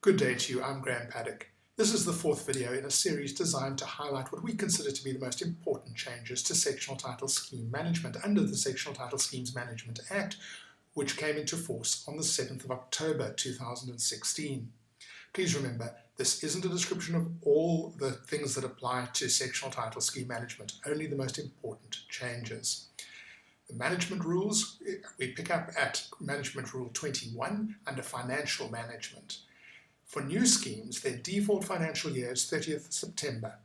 Good day to you, I'm Graham Paddock. This is the fourth video in a series designed to highlight what we consider to be the most important changes to sectional title scheme management under the Sectional Title Schemes Management Act, which came into force on the 7th of October 2016. Please remember, this isn't a description of all the things that apply to sectional title scheme management, only the most important changes. The management rules, we pick up at Management Rule 21 under Financial Management. For new schemes, their default financial year is 30th September,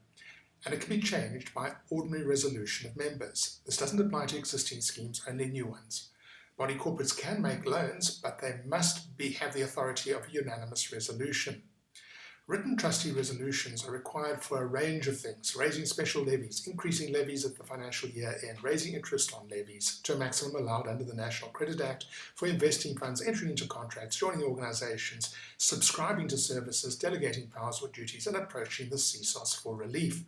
and it can be changed by ordinary resolution of members. This doesn't apply to existing schemes, only new ones. Body corporates can make loans, but they must have the authority of a unanimous resolution. Written trustee resolutions are required for a range of things: raising special levies, increasing levies at the financial year end, raising interest on levies to a maximum allowed under the National Credit Act, for investing funds, entering into contracts, joining organisations, subscribing to services, delegating powers or duties, and approaching the CSOS for relief.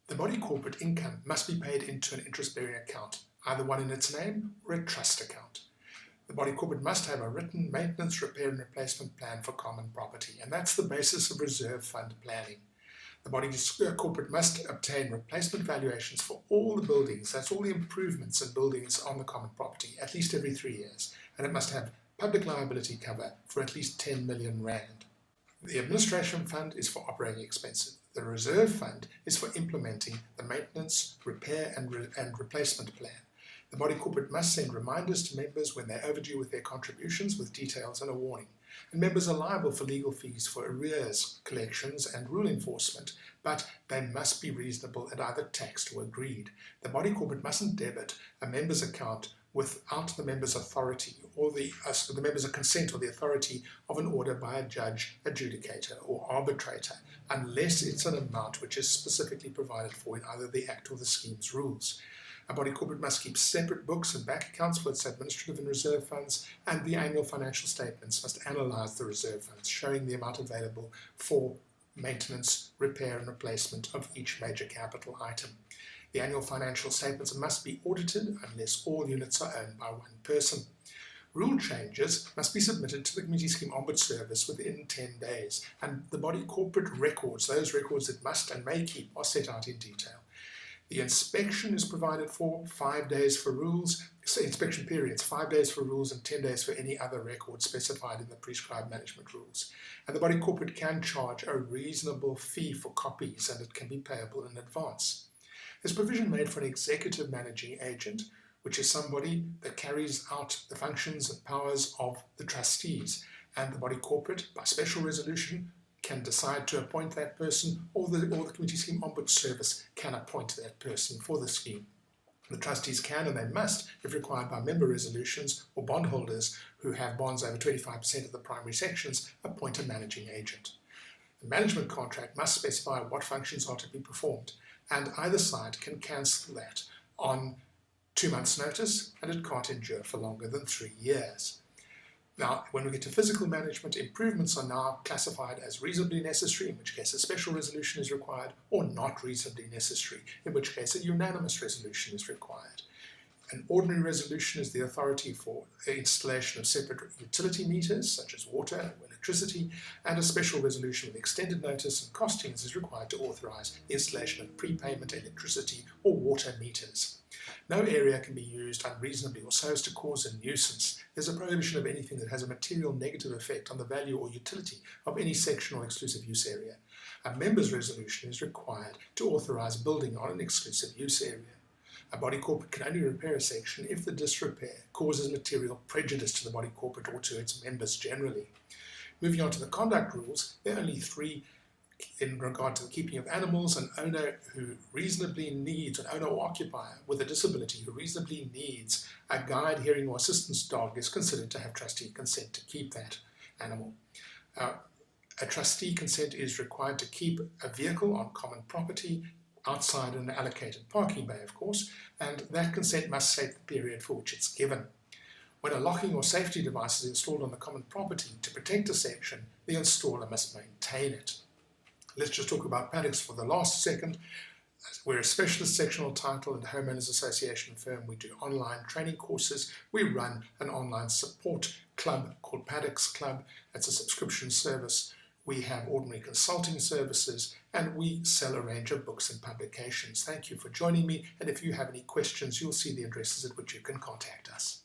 The body corporate income must be paid into an interest-bearing account, either one in its name or a trust account. The body corporate must have a written maintenance, repair and replacement plan for common property, and that's the basis of reserve fund planning. The body corporate must obtain replacement valuations for all the buildings, that's all the improvements in buildings on the common property, at least every 3 years, and it must have public liability cover for at least 10 million rand. The administration fund is for operating expenses. The reserve fund is for implementing the maintenance, repair and replacement plan. The body corporate must send reminders to members when they're overdue with their contributions with details and a warning. And members are liable for legal fees for arrears, collections and rule enforcement, but they must be reasonable and either taxed or agreed. The body corporate mustn't debit a member's account without the member's authority or the member's consent or the authority of an order by a judge, adjudicator or arbitrator, unless it's an amount which is specifically provided for in either the Act or the scheme's rules. A body corporate must keep separate books and bank accounts for its administrative and reserve funds, and the annual financial statements must analyse the reserve funds, showing the amount available for maintenance, repair and replacement of each major capital item. The annual financial statements must be audited unless all units are owned by one person. Rule changes must be submitted to the Committee Scheme Ombuds Service within 10 days, and the body corporate records, those records it must and may keep, are set out in detail. The inspection is provided for 5 days for rules, inspection periods, 5 days for rules and 10 days for any other record specified in the prescribed management rules. And the body corporate can charge a reasonable fee for copies, and it can be payable in advance. There's provision made for an executive managing agent, which is somebody that carries out the functions and powers of the trustees. And the body corporate, by special resolution, can decide to appoint that person, or the Committee Scheme Ombuds Service can appoint that person for the scheme. The trustees can and they must, if required by member resolutions or bondholders who have bonds over 25% of the primary sections, appoint a managing agent. The management contract must specify what functions are to be performed, and either side can cancel that on 2 months' notice, and it can't endure for longer than 3 years. Now, when we get to physical management, improvements are now classified as reasonably necessary, in which case a special resolution is required, or not reasonably necessary, in which case a unanimous resolution is required. An ordinary resolution is the authority for the installation of separate utility meters, such as water or electricity, and a special resolution with extended notice and costings is required to authorise the installation of prepayment electricity or water meters. No area can be used unreasonably or so as to cause a nuisance. There's a prohibition of anything that has a material negative effect on the value or utility of any section or exclusive use area. A member's resolution is required to authorise building on an exclusive use area. A body corporate can only repair a section if the disrepair causes material prejudice to the body corporate or to its members generally. Moving on to the conduct rules, there are only 3 in regard to the keeping of animals. An owner who reasonably needs, an owner or occupier with a disability who reasonably needs a guide, hearing or assistance dog is considered to have trustee consent to keep that animal. A trustee consent is required to keep a vehicle on common property outside an allocated parking bay, of course, and that consent must state the period for which it's given. When a locking or safety device is installed on the common property to protect a section, the installer must maintain it. Let's just talk about paddocks for the last second. We're a specialist sectional title and homeowners association firm. We do online training courses. We run an online support club called Paddocks Club. It's a subscription service. We have ordinary consulting services, and we sell a range of books and publications. Thank you for joining me, and if you have any questions, you'll see the addresses at which you can contact us.